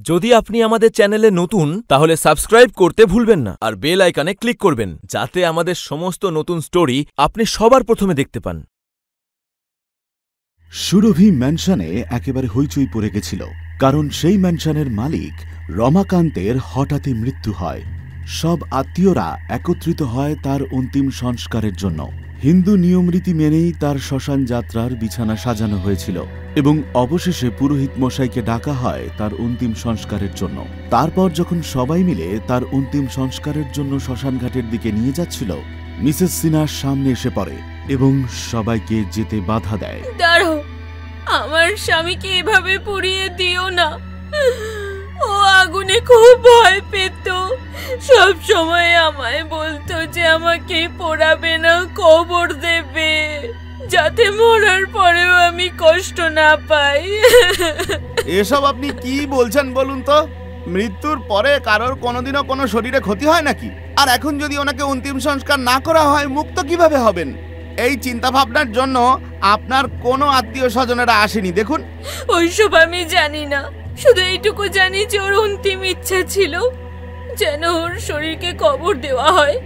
যদি আপনি আমাদের চ্যানেলে নতুন তাহলে সাবস্ক্রাইব করতে ভুলবেন না আর বেল আইকনে ক্লিক করবেন যাতে আমাদের সমস্ত নতুন স্টোরি আপনি সবার প্রথমে দেখতে পান। সুরভি ম্যানশনে একেবারে হইচই পড়ে গেছিল, কারণ সেই ম্যানশনের মালিক রমাকান্তের হঠাৎই মৃত্যু হয়। সব আত্মীয়রা একত্রিত হয় তার অন্তিম সংস্কারের জন্য। হিন্দু নিয়মরীতি মেনেই তার শ্মশান যাত্রার বিছানা সাজানো হয়েছিল এবং অবশেষে পুরোহিত মশাইকে ডাকা হয় তার অন্তিম সংস্কারের জন্য। তারপর যখন সবাই মিলে তার অন্তিম সংস্কারের জন্য শ্মশানঘাটের দিকে নিয়ে যাচ্ছিল, মিসেস সিনহা সামনে এসে পড়ে এবং সবাইকে যেতে বাধা দেয়। দাঁড়াও, আমার স্বামীকে এভাবে পুড়িয়ে দিও না। ও আগুনে খুব ভয় পেত, সব সময় আমায় বলতো যে আমাকে পোড়াবে না, কবর দেবে, যাতে মরার পরেও আমি কষ্ট না পাই। এসব আপনি কি বলছেন বলুন তো? মৃত্যুর পরে কারোর কোনোদিনও কোনো শরীরে ক্ষতি হয় নাকি? আর এখন যদি ওনাকে অন্তিম সংস্কার না করা হয়, মুক্ত কিভাবে হবেন? এই চিন্তা ভাবনার জন্য আপনার কোনো আত্মীয় স্বজনেরা আসেনি। দেখুন, ওইসব আমি জানি না, শুধু এইটুকু জানি যে ওর অন্তিম ইচ্ছা ছিল যেন ওর শরীরকে কবর দেওয়া হয়,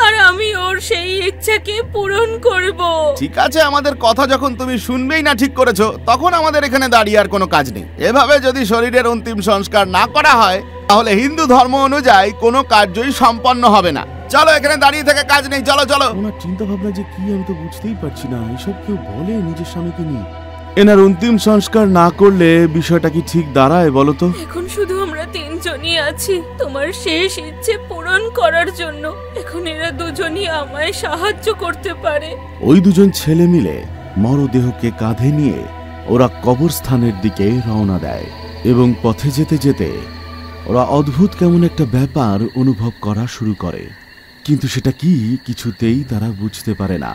আর আমি ওর সেই ইচ্ছাকে পূরণ করব। ঠিক আছে, আমাদের কথা যখন তুমি শুনবেই না ঠিক করেছো, তখন আমাদের এখানে দাঁড়িয়ে আর কোনো কাজ নেই। এভাবে যদি শরীরের অন্তিম সংস্কার না করা হয়, তাহলে হিন্দু ধর্ম অনুযায়ী কোনো কার্যই সম্পন্ন হবে না। চলো, এখানে দাঁড়িয়ে থেকে কাজ নেই, চলো চলো। ওনার চিন্তা ভাবনা যে কি আমি তো বুঝতেই পারছি না। এসব কেউ বলে নিজের স্বামীকে নিয়ে? এনার অন্তিম সংস্কার না করলে বিষয়টা কি ঠিক দাঁড়ায় বলো তো? এখন শুধু আমরা তিনজনই আছি তোমার শেষ ইচ্ছে পূরণ করার জন্য। এখন এরা দুজনই আমায় সাহায্য করতে পারে। ওই দুজন ছেলে মিলে মরদেহকে কাঁধে নিয়ে ওরা কবরস্থানের দিকে রওনা দেয় এবং পথে যেতে যেতে ওরা অদ্ভুত কেমন একটা ব্যাপার অনুভব করা শুরু করে, কিন্তু সেটা কি কিছুতেই তারা বুঝতে পারে না।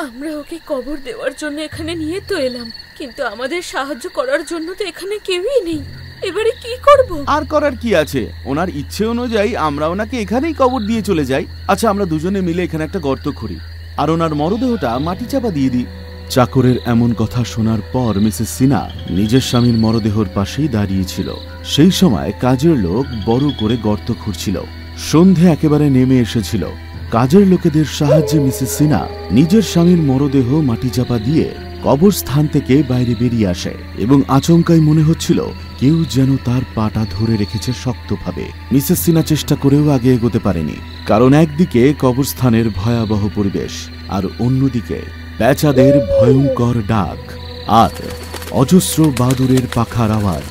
আমরা ওকে কবর দেওয়ার জন্য এখানে নিয়ে তো এলাম, কিন্তু আমাদের সাহায্য করার জন্য তো এখানে কেউই নেই। এবারে কি করব? আর করার কি আছে, ওনার ইচ্ছে অনুযায়ী আমরা ওনাকে এখানেই কবর দিয়ে চলে যাই। আচ্ছা, আমরা দুজনে মিলে এখানে একটা গর্ত খুঁড়ি আর ওনার মরদেহটা মাটি চাপা দিয়ে দিই। চাকরের এমন কথা শোনার পর মিসেস সিনহা নিজের স্বামীর মরদেহর পাশেই দাঁড়িয়েছিল। সেই সময় কাজের লোক বড় করে গর্ত খুঁড়ছিল। সন্ধে একেবারে নেমে এসেছিল। কাজের লোকেদের সাহায্যে মিসেস সিনহা নিজের স্বামীর মরদেহ মাটি চাপা দিয়ে কবরস্থান থেকে বাইরে বেরিয়ে আসে এবং আচমকাই মনে হচ্ছিল কেউ যেন তার পাটা ধরে রেখেছে শক্তভাবে। মিসেস সিনহা চেষ্টা করেও আগে এগোতে পারেনি, কারণ একদিকে কবরস্থানের ভয়াবহ পরিবেশ আর অন্যদিকে পেঁচাদের ভয়ঙ্কর ডাক আর অজস্র বাদুড়ের পাখার আওয়াজ।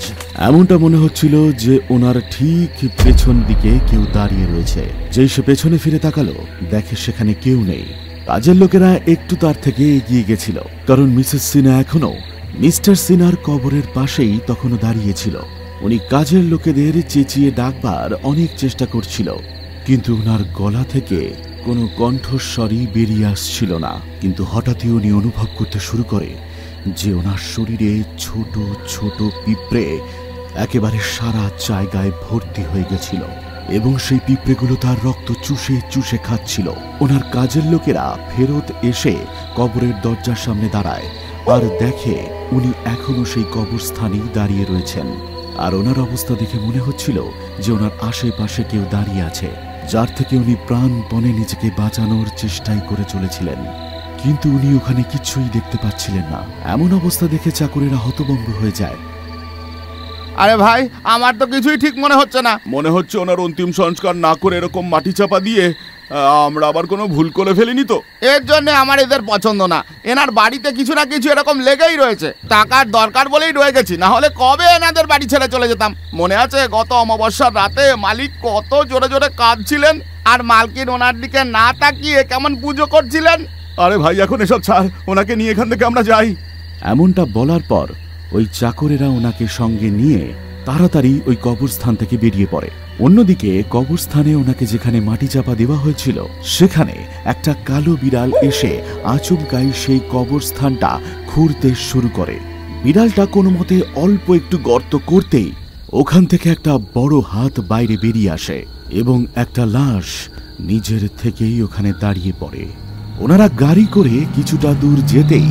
এমনটা মনে হচ্ছিল যে ওনার ঠিক পেছন দিকে কেউ দাঁড়িয়ে রয়েছে। যেই সে পেছনে ফিরে তাকালো, দেখে সেখানে কেউ নেই। কাজের লোকেরা একটু তার থেকে এগিয়ে গেছিল, কারণ মিসেস সিনহা এখনো মিস্টার সিনহার কবরের পাশেই তখনও দাঁড়িয়েছিল। উনি কাজের লোকেদের চেঁচিয়ে ডাকবার অনেক চেষ্টা করছিল, কিন্তু ওনার গলা থেকে কোনো কণ্ঠস্বরই বেরিয়ে আসছিল না। কিন্তু হঠাৎই উনি অনুভব করতে শুরু করে যে ওনার শরীরে ছোট ছোট পিঁপড়ে একেবারে সারা জায়গায় ভর্তি হয়ে গেছিল এবং সেই পিঁপড়েগুলো তার রক্ত চুষে চুষে খাচ্ছিল। ওনার কাজের লোকেরা ফেরত এসে কবরের দরজার সামনে দাঁড়ায় আর দেখে উনি এখনো সেই কবরস্থানেই দাঁড়িয়ে রয়েছেন। আর ওনার অবস্থা দেখে মনে হচ্ছিল যে ওনার আশেপাশে কেউ দাঁড়িয়ে আছে, যার থেকে উনি প্রাণপণে নিজেকে বাঁচানোর চেষ্টাই করে চলেছিলেন। কিন্তু উনি ওখানে কিছুই দেখতে পাচ্ছিলেন না। এমন অবস্থা দেখে চাকরেরা হতভম্ব হয়ে যায়। আরে ভাই, আমার তো কিছুই ঠিক মনে হচ্ছে না। মনে হচ্ছে ওনার অন্তিম সংস্কার না করে এরকম মাটি চাপা দিয়ে আমরা আবার কোনো ভুল করে ফেলিনি তো? এর জন্য আমার এদের পছন্দ না। এনার বাড়িতে কিছু না কিছু এরকম লেগেই রয়েছে। টাকার দরকার বলেই রয়ে গেছি, না হলে কবে এনাদের বাড়ি ছেড়ে চলে যেতাম। মনে আছে গত অমাবস্যার রাতে মালিক কত জোরে জোরে কাঁদছিলেন আর মালকিন ওনার দিকে না তাকিয়ে কেমন পুজো করছিলেন। আরে ভাই, এখন এসব ছাড়, ওনাকে নিয়ে এখান থেকে আমরা যাই। এমনটা বলার পর ওই চাকরেরা ওনাকে সঙ্গে নিয়ে তাড়াতাড়ি ওই কবরস্থান থেকে বেরিয়ে পড়ে। অন্যদিকে কবরস্থানে ওনাকে যেখানে মাটি চাপা দেওয়া হয়েছিল, সেখানে একটা কালো বিড়াল এসে আচমকাই সেই কবরস্থানটা খুঁড়তে শুরু করে। বিড়ালটা কোনো মতে অল্প একটু গর্ত করতেই ওখান থেকে একটা বড় হাত বাইরে বেরিয়ে আসে এবং একটা লাশ নিজের থেকেই ওখানে দাঁড়িয়ে পড়ে। ওনারা গাড়ি করে কিছুটা দূর যেতেই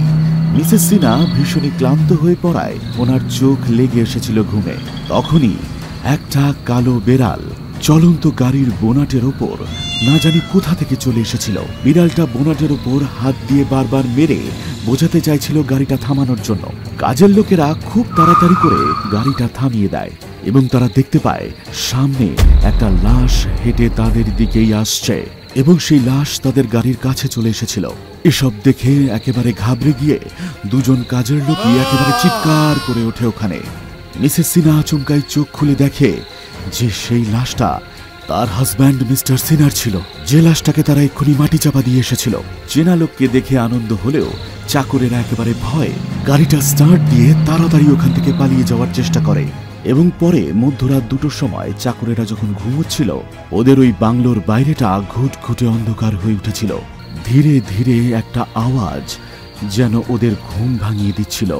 মিসেস সিনহা ভীষণই ক্লান্ত হয়ে পড়ায় ওনার চোখ লেগে এসেছিল ঘুমে। তখনই একটা কালো বেড়াল চলন্ত গাড়ির বোনাটের ওপর না জানি কোথা থেকে চলে এসেছিল। বিড়ালটা বোনাটের ওপর হাত দিয়ে বারবার মেরে বোঝাতে চাইছিল গাড়িটা থামানোর জন্য। কাজের লোকেরা খুব তাড়াতাড়ি করে গাড়িটা থামিয়ে দেয় এবং তারা দেখতে পায় সামনে একটা লাশ হেঁটে তাদের দিকেই আসছে এবং সেই লাশ তাদের গাড়ির কাছে চলে এসেছিল। এসব দেখে একেবারে ঘাবড়ে গিয়ে দুজন কাজের লোকই একেবারে চিৎকার করে ওঠে ওখানে। মিসেস সিনহা আচমকাই চোখ খুলে দেখে যে সেই লাশটা তার হাজব্যান্ড মিস্টার সিনার ছিল, যে লাশটাকে তারা এক্ষুনি মাটি চাপা দিয়ে এসেছিল। চেনা লোককে দেখে আনন্দ হলেও চাকরেরা একেবারে ভয়ে গাড়িটা স্টার্ট দিয়ে তাড়াতাড়ি ওখান থেকে পালিয়ে যাওয়ার চেষ্টা করে এবং পরে মধ্যরাত 2টোর সময় চাকরেরা যখন ঘুমোচ্ছিল ওদের ওই বাংলোর বাইরেটা ঘুটঘুটে অন্ধকার হয়ে উঠেছিল। ধীরে ধীরে একটা আওয়াজ যেন ওদের ঘুম ভাঙিয়ে দিচ্ছিল।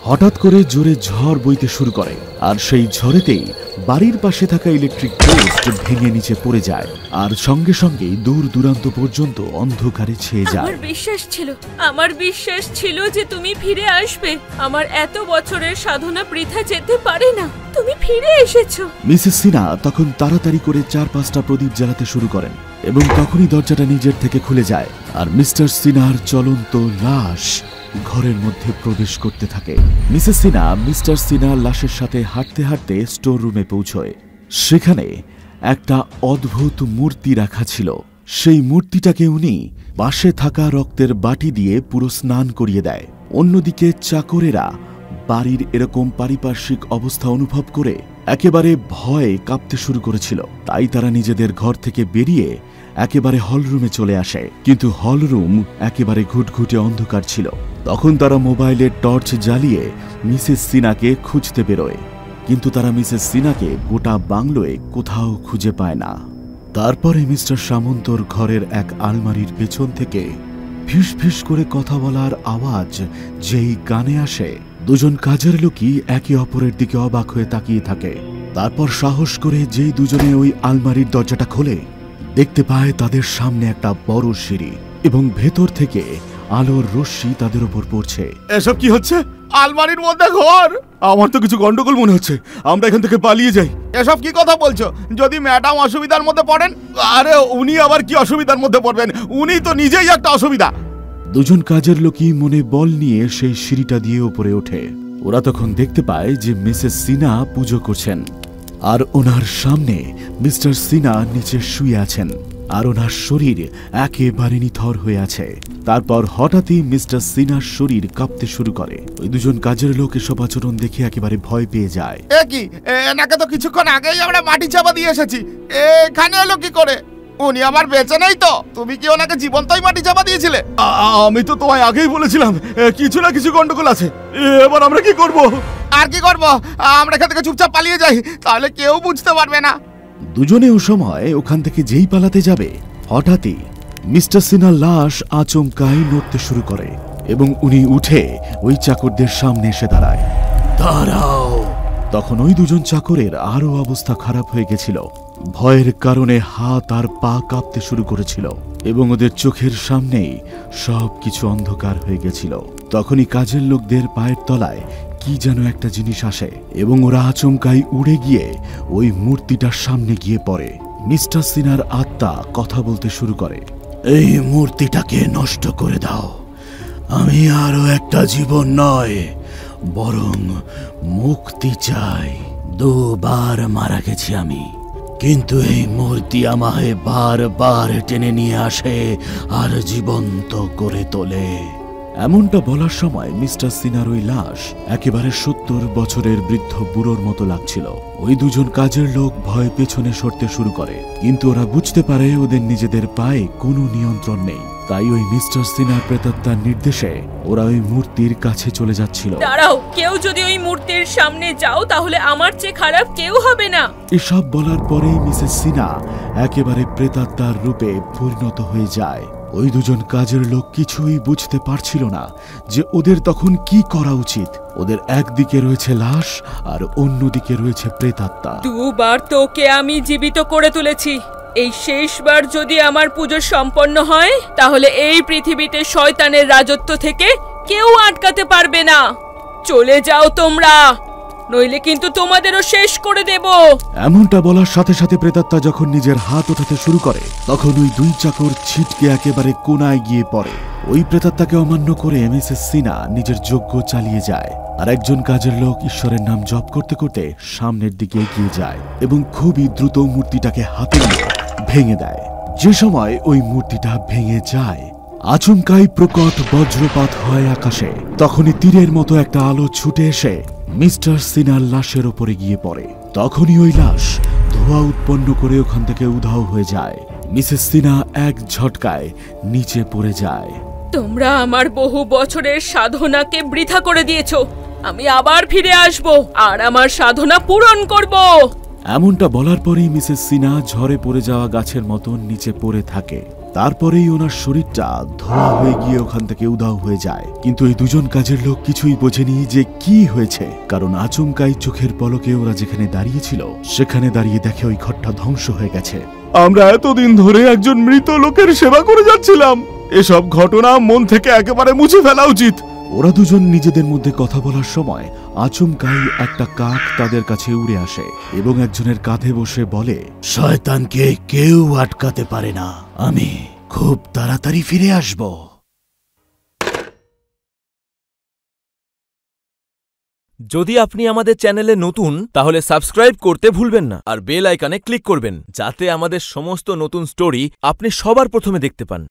হঠাৎ করে জোরে ঝড় বইতে শুরু করে আর সেই ঝড়েতেই বাড়ির পাশে থাকা ইলেকট্রিক পোস্ট ভেঙে নিচে পড়ে যায় আর সঙ্গে সঙ্গেই দূর দূরান্ত পর্যন্ত অন্ধকারে ছেয়ে যায়। আমার বিশ্বাস ছিল যে তুমি ফিরে আসবে। আমার এত বছরের সাধনা বৃথা যেতে পারে না, তুমি ফিরে এসেছো। মিসেস সিনহা তখন তাড়াতাড়ি করে 4-5টা প্রদীপ জ্বালাতে শুরু করেন এবং তখনই দরজাটা নিজের থেকে খুলে যায় আর মিস্টার সিনহার চলন্ত লাশ ঘরের মধ্যে প্রবেশ করতে থাকে। মিসেস সিনহা মিস্টার সিনহার লাশের সাথে হাঁটতে হাঁটতে স্টোর রুমে পৌঁছয়। সেখানে একটা অদ্ভুত মূর্তি রাখা ছিল। সেই মূর্তিটাকে উনি পাশে থাকা রক্তের বাটি দিয়ে পুরো স্নান করিয়ে দেয়। অন্যদিকে চাকরেরা বাড়ির এরকম পারিপার্শ্বিক অবস্থা অনুভব করে একেবারে ভয়ে কাঁপতে শুরু করেছিল। তাই তারা নিজেদের ঘর থেকে বেরিয়ে একেবারে হলরুমে চলে আসে, কিন্তু হলরুম একেবারে ঘুটঘুটে অন্ধকার ছিল। তখন তারা মোবাইলের টর্চ জ্বালিয়ে মিসেস সিনহাকে খুঁজতে বেরোয়, কিন্তু তারা মিসেস সিনহাকে গোটা বাংলোয় কোথাও খুঁজে পায় না। তারপরে মিস্টার সামন্তর ঘরের এক আলমারির পেছন থেকে ফিস ফিস করে কথা বলার আওয়াজ যেই কানে আসে, দুজন কাজের লোকই একে অপরের দিকে অবাক হয়ে তাকিয়ে থাকে। তারপর সাহস করে যেই দুজনে ওই আলমারির দরজাটা খোলে, দেখতে পায় তাদের সামনে একটা বড় সিঁড়ি এবং ভেতর থেকে আলোর রশ্মি তাদের উপর পড়ছে। এসব কি হচ্ছে? আলমারির মধ্যে ঘর? আমার তো কিছু গন্ডগোল মনে হচ্ছে, আমরা এখান থেকে পালিয়ে যাই। এসব কি কথা বলছো? যদি ম্যাডাম অসুবিধার মধ্যে পড়েন? আরে উনি আবার কি অসুবিধার মধ্যে পড়বেন? উনি তো নিজেই একটা অসুবিধা। দুজন কাজের লোকই মনে বল নিয়ে সেই সিঁড়িটা দিয়ে উপরে ওঠে। ওরা তখন দেখতে পায় যে মিসেস সিনহা পুজো করছেন আর ওনার সামনে মিস্টার সিনহা নিচে শুয়ে আছেন আর ওনার শরীর একেবারে নিথর হয়ে আছে। তারপর হঠাৎই মিস্টার সিনহার শরীর কাঁপতে শুরু করে। ওই দুজন কাজের লোক এসব আচরণ দেখে একেবারে ভয় পেয়ে যায়। এ কি, এনাকে তো কিছুক্ষণ আগেই আমরা মাটি চাপা দিয়ে এসেছি, এখানে এলো কি করে? উনি আমার বেঁচে নেই তো? তুমি কি ওনাকে জীবন্তই মাটি চাপা দিয়েছিলে? আমি তো তোমায় আগেই বলেছিলাম কিছু না কিছু গন্ডগোল আছে। এবার আমরা কি করব? আর কি করব? আমরা এখান থেকে চুপচাপ পালিয়ে যাই, তাহলে কেউ বুঝতে পারবে না। দুজনে ও সময় ওখান থেকে যেই পালাতে যাবে, হঠাৎই মিস্টার সিনহার লাশ আচমকাই নড়তে শুরু করে এবং উনি উঠে ওই চাকরদের সামনে এসে দাঁড়ায়। দাঁড়াও! তখন ওই দুজন চাকরের আরো অবস্থা খারাপ হয়ে গেছিল। ভয়ের কারণে হাত আর পা কাঁপতে শুরু করেছিল এবং ওদের চোখের সামনেই সবকিছু অন্ধকার হয়ে গেছিল। তখনই কাজের লোকদের পায়ের তলায় কি যেন একটা জিনিস আসে এবং ওরা আচমকাই উড়ে গিয়ে ওই মূর্তিটার সামনে গিয়ে পড়ে। মিস্টার সিনহার আত্মা কথা বলতে শুরু করে, এই মূর্তিটাকে নষ্ট করে দাও। আমি আরো একটা জীবন নয়, বরং মুক্তি চাই। 2 বার মারা গেছি আমি, কিন্তু এই মূর্তি আমায় বারবার টেনে নিয়ে আসে আর জীবন্ত করে তোলে। এমনটা বলার সময় মিস্টার সিনহার ওই লাশ একেবারে 70 বছরের বৃদ্ধ বুড়োর মতো লাগছিল। ওই দুজন কাজের লোক ভয় পেছনে সরতে শুরু করে, কিন্তু ওরা বুঝতে পারে ওদের নিজেদের পায়ে কোনো নিয়ন্ত্রণ নেই। তাই ওই মিস্টার সিনহার প্রেতাত্মার নির্দেশে ওরা ওই মূর্তির কাছে চলে যাচ্ছিল। দাঁড়াও, কেউ যদি ওই মূর্তির সামনে যাও তাহলে আমার চেয়ে খারাপ কেউ হবে না। এসব বলার পরেই মিসেস সিনহা একেবারে প্রেতাত্মার রূপে পরিণত হয়ে যায়। ওই দুজন কাজের লোক কিছুই বুঝতে পারছিল না যে ওদের তখন কি করা উচিত। ওদের একদিকে রয়েছে লাশ আর অন্যদিকে রয়েছে প্রেতাত্মা। 2 বার তোকে আমি জীবিত করে তুলেছি, এই শেষবার যদি আমার পুজো সম্পন্ন হয় তাহলে এই পৃথিবীতে শয়তানের রাজত্ব থেকে কেউ আটকাতে পারবে না। চলে যাও তোমরা। নইলে কিন্তু তোমাদেরও শেষ করে দেব। এমনটা বলার সাথে সাথে প্রেতাত্মা যখন নিজের হাত ওঠাতে শুরু করে তখন ওই দুই চাকর ছিটকে একেবারে কোনায় গিয়ে পড়ে। ওই প্রেতাত্মাকে অমান্য করে মিসেস সিনা নিজের যজ্ঞ চালিয়ে যায়, আর একজন কাজের লোক ঈশ্বরের নাম জপ করতে করতে সামনের দিকে এগিয়ে যায় এবং খুবই দ্রুত মূর্তিটাকে হাতে নিয়ে ভেঙে দেয়। যে সময় ওই মূর্তিটা ভেঙে যায় আচমকাই প্রকট বজ্রপাত হয় আকাশে। তখনই তীরের মতো একটা আলো ছুটে এসে মিস্টার সিনার লাশের ওপরে গিয়ে পড়ে। তখনই ওই লাশ ধোঁয়া উৎপন্ন করে ওখান থেকে উধাও হয়ে যায়। মিসেস সিনা এক ঝটকায় নিচে পড়ে যায়। তোমরা আমার বহু বছরের সাধনাকে বৃথা করে দিয়েছো। আমি আবার ফিরে আসব আর আমার সাধনা পূরণ করব। এমনটা বলার পরেই মিসেস সিনা ঝড়ে পড়ে যাওয়া গাছের মতন নিচে পড়ে থাকে। তারপরেই ওনার শরীরটা ধোঁয়া হয়ে গিয়ে ওখান থেকে উধাও হয়ে যায়। কিন্তু এই দুজন কাজের লোক কিছুই বোঝেনি যে কি হয়েছে, কারণ আচমকাই চোখের পলকে ওরা যেখানে দাঁড়িয়েছিল সেখানে দাঁড়িয়ে দেখে ওই ঘরটা ধ্বংস হয়ে গেছে। আমরা এতদিন ধরে একজন মৃত লোকের সেবা করে যাচ্ছিলাম। এসব ঘটনা মন থেকে একেবারে মুছে ফেলা উচিত। ওরা দুজন নিজেদের মধ্যে কথা বলার সময় আচমকাই একটা কাক তাদের কাছে উড়ে আসে এবং একজনের কাঁধে বসে বলে, শয়তানকে কেউ আটকাতে পারে না, আমি খুব তাড়াতাড়ি ফিরে আসব। যদি আপনি আমাদের চ্যানেলে নতুন তাহলে সাবস্ক্রাইব করতে ভুলবেন না আর বেল আইকনে ক্লিক করবেন যাতে আমাদের সমস্ত নতুন স্টোরি আপনি সবার প্রথমে দেখতে পান।